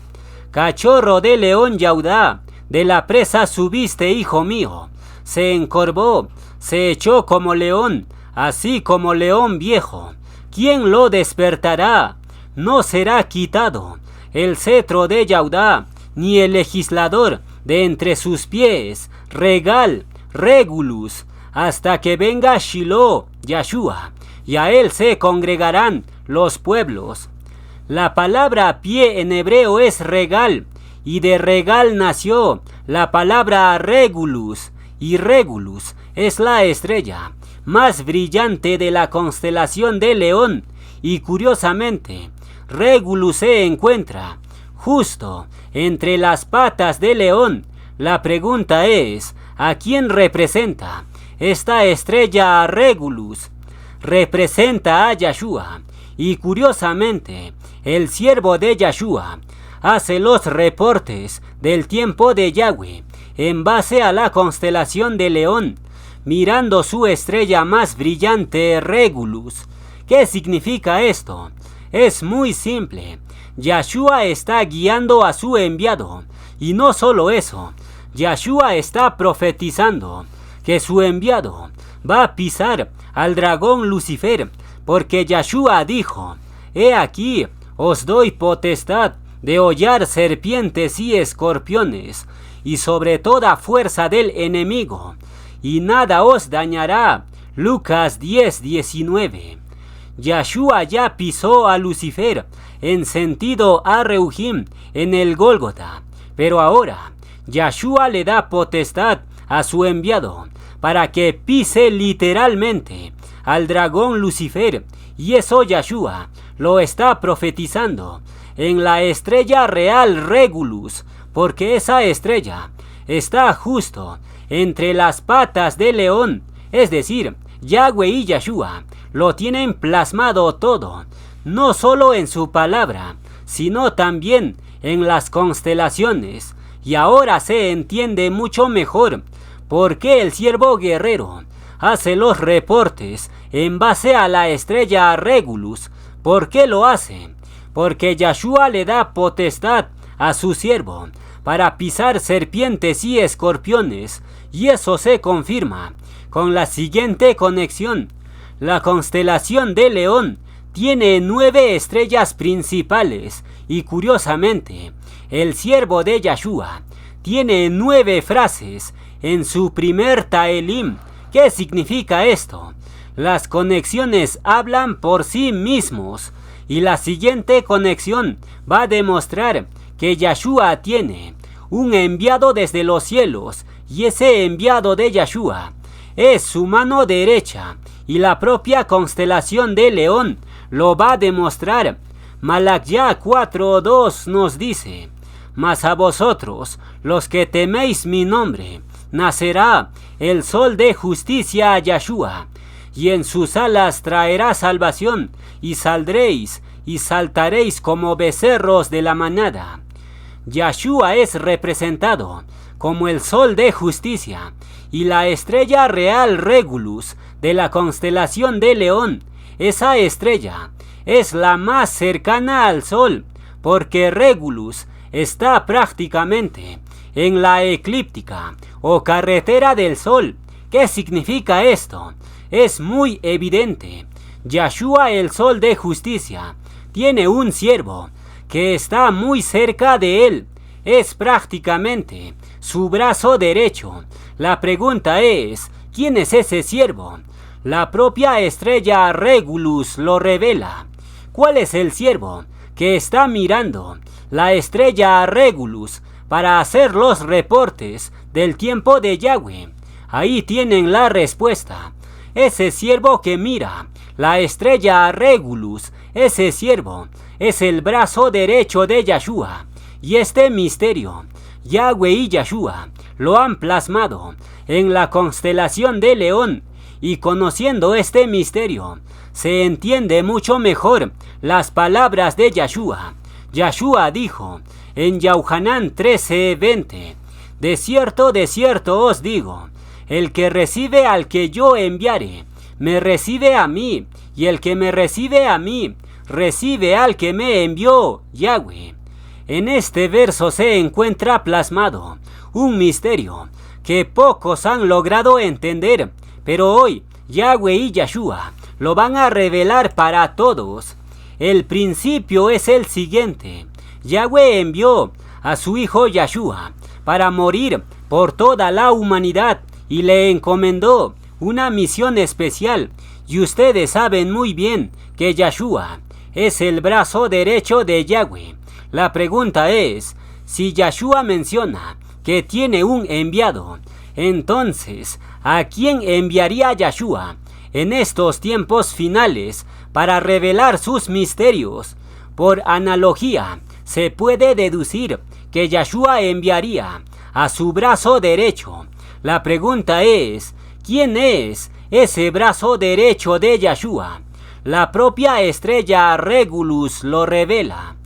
cachorro de león Judá, de la presa subiste, hijo mío. Se encorvó, se echó como león, así como león viejo. ¿Quién lo despertará? No será quitado el cetro de Judá, ni el legislador de entre sus pies. Regal, Regulus, hasta que venga Shiloh, Yahshua, y a él se congregarán los pueblos. La palabra pie en hebreo es regal, y de regal nació la palabra Regulus, y Regulus es la estrella más brillante de la constelación de León, y curiosamente, Regulus se encuentra justo entre las patas de León. La pregunta es, ¿a quién representa esta estrella Regulus? Representa a Yahshua, y curiosamente, el siervo de Yahshua hace los reportes del tiempo de Yahweh en base a la constelación de León, mirando su estrella más brillante, Regulus. ¿Qué significa esto? Es muy simple. Yahshua está guiando a su enviado, y no solo eso, Yahshua está profetizando que su enviado va a pisar al dragón Lucifer, porque Yahshua dijo: he aquí, os doy potestad de hollar serpientes y escorpiones, y sobre toda fuerza del enemigo, y nada os dañará. Lucas 10:19. Yahshua ya pisó a Lucifer en sentido a Reuhim en el Gólgota, pero ahora Yahshua le da potestad a su enviado para que pise literalmente al dragón Lucifer, y eso Yahshua lo está profetizando en la estrella real Regulus, porque esa estrella está justo entre las patas de León, es decir, Yahweh y Yahshua lo tienen plasmado todo, no solo en su palabra, sino también en las constelaciones. Y ahora se entiende mucho mejor por qué el siervo guerrero hace los reportes en base a la estrella Regulus. ¿Por qué lo hace? Porque Yahshua le da potestad a su siervo para pisar serpientes y escorpiones, y eso se confirma con la siguiente conexión. La constelación de León tiene 9 estrellas principales y curiosamente, el siervo de Yahshua tiene 9 frases en su primer Taelim. ¿Qué significa esto? Las conexiones hablan por sí mismos y la siguiente conexión va a demostrar que Yahshua tiene un enviado desde los cielos y ese enviado de Yahshua es su mano derecha y la propia constelación de León lo va a demostrar. Malaquía 4:2 nos dice: mas a vosotros, los que teméis mi nombre, nacerá el sol de justicia a Yahshua, y en sus alas traerá salvación, y saldréis y saltaréis como becerros de la manada. Yahshua es representado como el sol de justicia, y la estrella real Regulus de la constelación de León. Esa estrella es la más cercana al sol, porque Regulus está prácticamente en la eclíptica o carretera del sol. ¿Qué significa esto? Es muy evidente. Yahshua, el sol de justicia, tiene un siervo que está muy cerca de él. Es prácticamente su brazo derecho. La pregunta es, ¿quién es ese siervo? La propia estrella Regulus lo revela. ¿Cuál es el siervo que está mirando la estrella Regulus para hacer los reportes del tiempo de Yahweh? Ahí tienen la respuesta. Ese siervo que mira la estrella Regulus, ese siervo es el brazo derecho de Yahshua. Y este misterio, Yahweh y Yahshua lo han plasmado en la constelación de León. Y conociendo este misterio, se entiende mucho mejor las palabras de Yahshua. Yahshua dijo en Yohanan 13:20: de cierto os digo, el que recibe al que yo enviare, me recibe a mí, y el que me recibe a mí, recibe al que me envió, Yahweh. En este verso se encuentra plasmado un misterio que pocos han logrado entender, pero hoy Yahweh y Yahshua lo van a revelar para todos. El principio es el siguiente: Yahweh envió a su hijo Yahshua para morir por toda la humanidad y le encomendó una misión especial. Y ustedes saben muy bien que Yahshua es el brazo derecho de Yahweh. La pregunta es, si Yahshua menciona que tiene un enviado, entonces, ¿a quién enviaría Yahshua en estos tiempos finales para revelar sus misterios? Por analogía, se puede deducir que Yahshua enviaría a su brazo derecho. La pregunta es, ¿quién es ese brazo derecho de Yahshua? La propia estrella Regulus lo revela.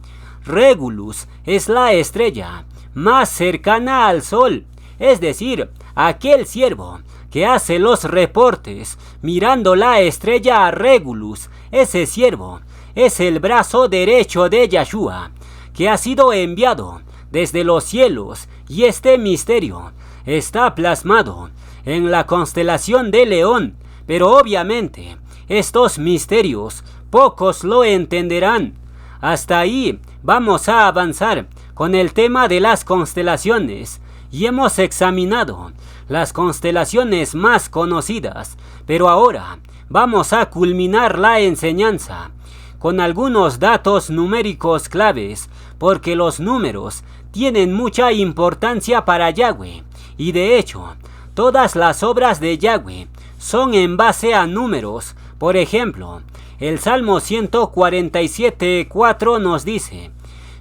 Regulus es la estrella más cercana al sol, es decir, aquel siervo que hace los reportes mirando la estrella Regulus. Ese siervo es el brazo derecho de Yahshua, que ha sido enviado desde los cielos, y este misterio está plasmado en la constelación de León. Pero obviamente estos misterios pocos lo entenderán. Hasta ahí vamos a avanzar con el tema de las constelaciones, y hemos examinado las constelaciones más conocidas, pero ahora vamos a culminar la enseñanza con algunos datos numéricos claves, porque los números tienen mucha importancia para Yahweh, y de hecho, todas las obras de Yahweh son en base a números. Por ejemplo, el Salmo 147:4 nos dice: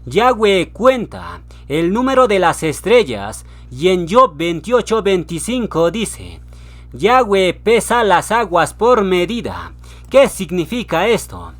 Yahweh cuenta el número de las estrellas, y en Job 28:25 dice: Yahweh pesa las aguas por medida. ¿Qué significa esto?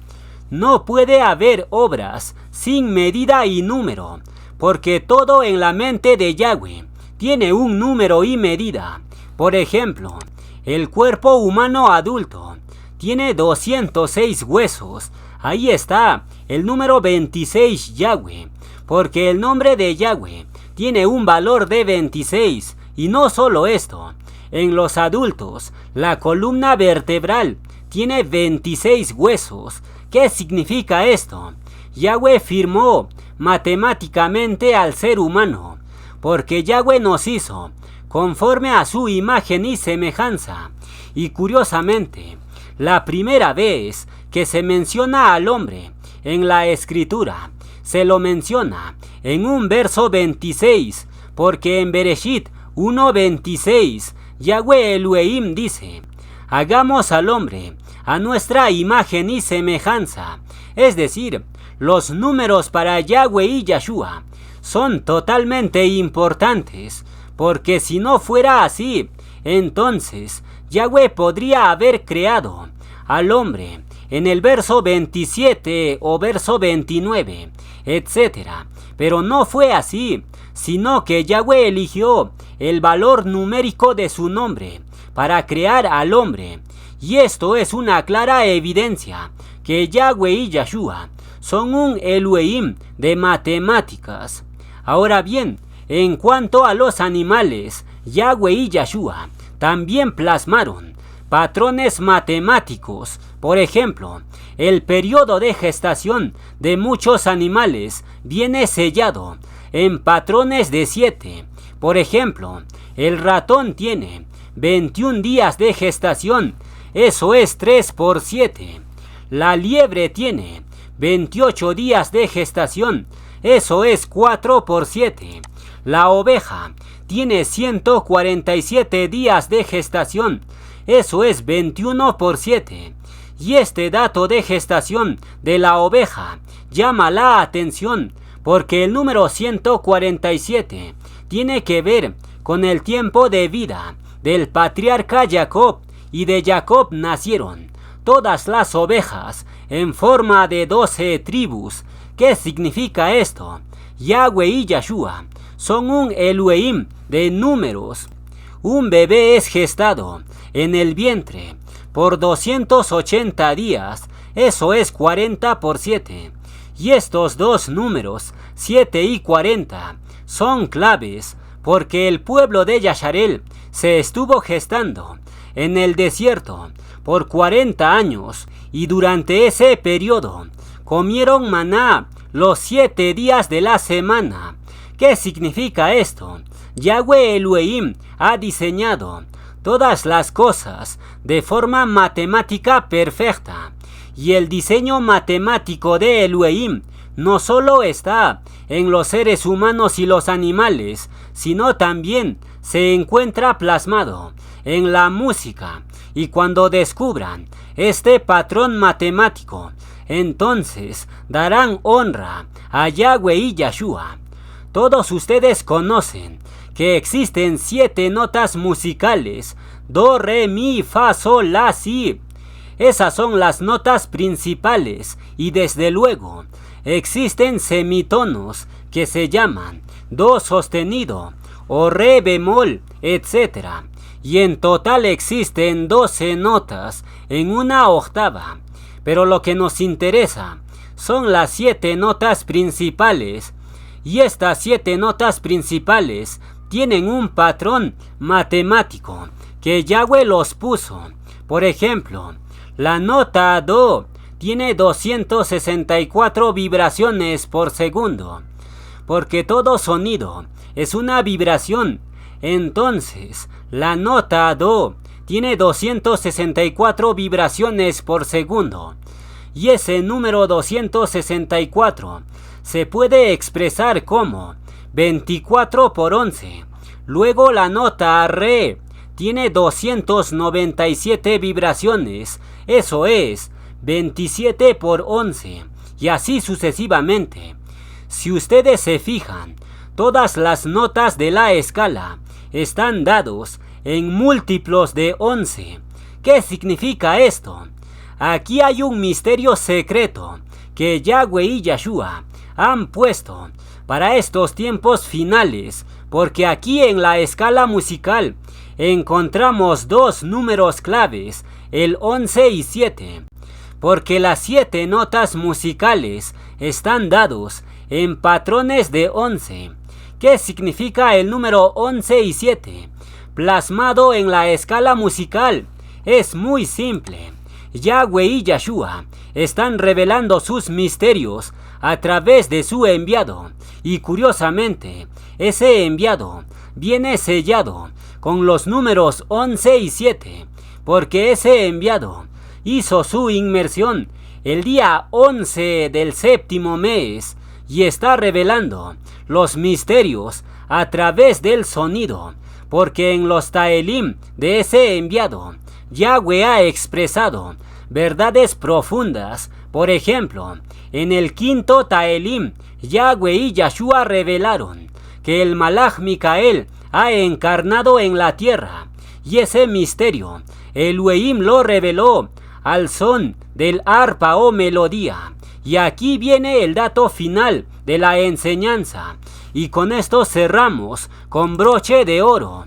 No puede haber obras sin medida y número, porque todo en la mente de Yahweh tiene un número y medida. Por ejemplo, el cuerpo humano adulto tiene 206 huesos. Ahí está el número 26 Yahweh. porque el nombre de Yahweh tiene un valor de 26, y no solo esto. En los adultos, la columna vertebral tiene 26 huesos. ¿Qué significa esto? Yahweh firmó matemáticamente al ser humano, porque Yahweh nos hizo conforme a su imagen y semejanza. Y curiosamente, la primera vez que se menciona al hombre en la escritura, se lo menciona en un verso 26, porque en Bereshit 1:26, Yahweh Elohim dice: hagamos al hombre a nuestra imagen y semejanza. Es decir, los números para Yahweh y Yahshua son totalmente importantes, porque si no fuera así, entonces Yahweh podría haber creado al hombre en el verso 27 o verso 29, etc. Pero no fue así, sino que Yahweh eligió el valor numérico de su nombre para crear al hombre. Y esto es una clara evidencia que Yahweh y Yahshua son un Elohim de matemáticas. Ahora bien, en cuanto a los animales, Yahweh y Yahshua también plasmaron patrones matemáticos. Por ejemplo, el periodo de gestación de muchos animales viene sellado en patrones de 7. Por ejemplo, el ratón tiene 21 días de gestación, eso es 3 por 7. La liebre tiene 28 días de gestación, eso es 4 por 7. La oveja tiene 147 días de gestación, eso es 21 por 7. Y este dato de gestación de la oveja llama la atención, porque el número 147 tiene que ver con el tiempo de vida del patriarca Jacob, y de Jacob nacieron todas las ovejas en forma de 12 tribus. ¿Qué significa esto? Yahweh y Yahshua son un Elohim de números. Un bebé es gestado en el vientre por 280 días, eso es 40 por 7. Y estos dos números, 7 y 40, son claves, porque el pueblo de Yasharel se estuvo gestando en el desierto por 40 años, y durante ese periodo comieron maná los 7 días de la semana. ¿Qué significa esto? Yahweh Elohim ha diseñado todas las cosas de forma matemática perfecta, y el diseño matemático de Elohim no solo está en los seres humanos y los animales, sino también se encuentra plasmado en la música. Y cuando descubran este patrón matemático, entonces darán honra a Yahweh y Yahshua. Todos ustedes conocen que existen 7 notas musicales: do, re, mi, fa, sol, la, si. Esas son las notas principales, y desde luego existen semitonos que se llaman do sostenido o re bemol, etc. Y en total existen 12 notas en una octava. Pero lo que nos interesa son las 7 notas principales, y estas 7 notas principales tienen un patrón matemático que Yahweh los puso. Por ejemplo, la nota do tiene 264 vibraciones por segundo, porque todo sonido es una vibración. Entonces, la nota do tiene 264 vibraciones por segundo, y ese número 264 se puede expresar como 24 por 11. Luego la nota re tiene 297 vibraciones, eso es 27 por 11, y así sucesivamente. Si ustedes se fijan, todas las notas de la escala están dados en múltiplos de 11. ¿Qué significa esto? Aquí hay un misterio secreto que Yahweh y Yahshua han puesto para estos tiempos finales, porque aquí en la escala musical encontramos 2 números claves, el 11 y 7, porque las 7 notas musicales están dados en patrones de 11. ¿Qué significa el número 11 y 7? Plasmado en la escala musical. Es muy simple. Yahweh y Yahshua están revelando sus misterios a través de su enviado. Y curiosamente, ese enviado viene sellado con los números 11 y 7, porque ese enviado hizo su inmersión el día 11 del séptimo mes y está revelando los misterios a través del sonido, porque en los Taelim de ese enviado, Yahweh ha expresado verdades profundas. Por ejemplo, en el quinto Taelim, Yahweh y Yahshua revelaron que el Malach Micael ha encarnado en la tierra, y ese misterio Elohim lo reveló al son del arpa o melodía. Y aquí viene el dato final de la enseñanza, y con esto cerramos con broche de oro.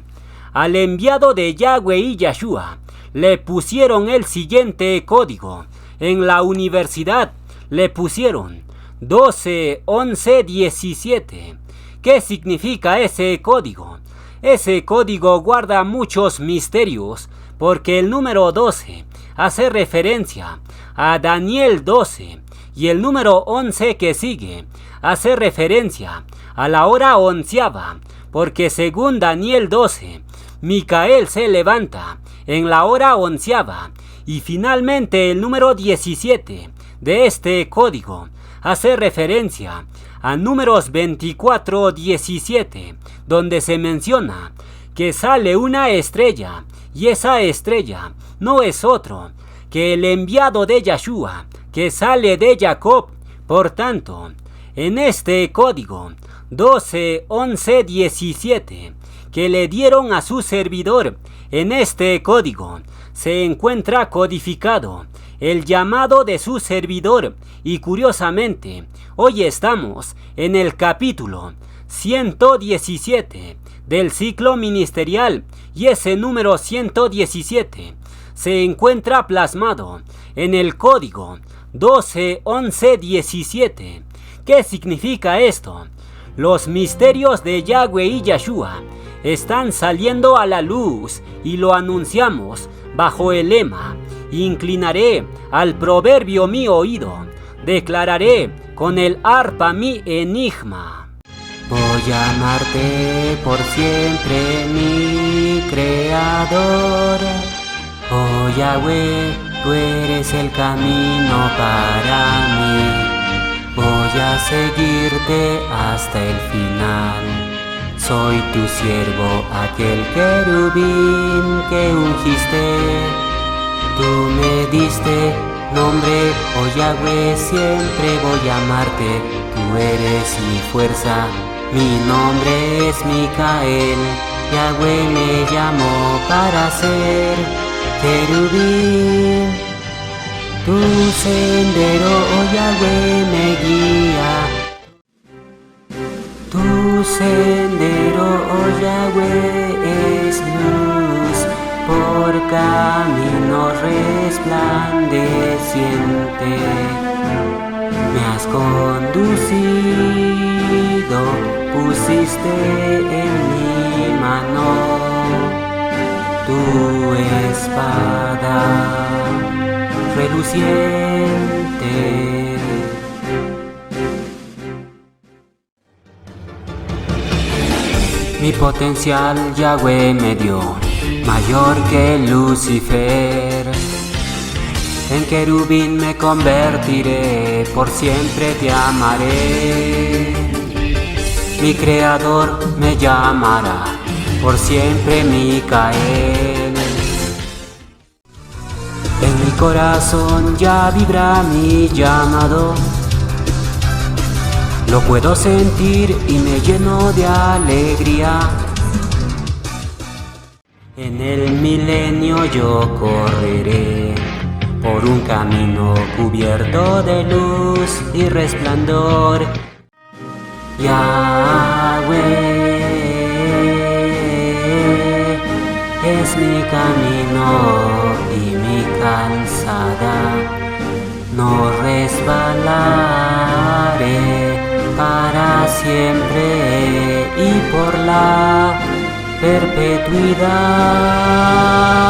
Al enviado de Yahweh y Yahshua le pusieron el siguiente código. En la universidad le pusieron 12, 11, 17. ¿Qué significa ese código? Ese código guarda muchos misterios, porque el número 12 hace referencia a Daniel 12, y el número 11 que sigue hace referencia a la hora onceava, porque según Daniel 12, Micael se levanta en la hora onceava. Y finalmente el número 17 de este código hace referencia a Números 24:17, donde se menciona que sale una estrella, y esa estrella no es otro que el enviado de Yahshua, que sale de Jacob. Por tanto, en este código 12, 11, 17 que le dieron a su servidor, en este código se encuentra codificado el llamado de su servidor. Y curiosamente, hoy estamos en el capítulo 117 del ciclo ministerial, y ese número 117 se encuentra plasmado en el código 12, 11, 17. ¿Qué significa esto? Los misterios de Yahweh y Yahshua están saliendo a la luz, y lo anunciamos bajo el lema: inclinaré al proverbio mi oído, declararé con el arpa mi enigma. Voy a amarte por siempre, mi creador. Oh Yahweh, tú eres el camino para mí. Voy a seguirte hasta el final. Soy tu siervo, aquel querubín que ungiste. Tú me diste nombre, oh Yahweh, siempre voy a amarte. Tú eres mi fuerza, mi nombre es Micael. Yahweh me llamó para ser querubín. Tu sendero, oh Yahweh, me guía. Tu sendero, oh Yahweh, es luz por camino resplandeciente. Me has conducido, pusiste en mi mano tu espada reluciente. Mi potencial Yahweh me dio, mayor que Lucifer. En querubín me convertiré, por siempre te amaré. Mi creador me llamará, por siempre Micael. En mi corazón ya vibra mi llamado. Lo puedo sentir y me lleno de alegría. En el milenio yo correré por un camino cubierto de luz y resplandor. Yahweh es mi camino y mi calzada. No resbalaré. perpetuidad.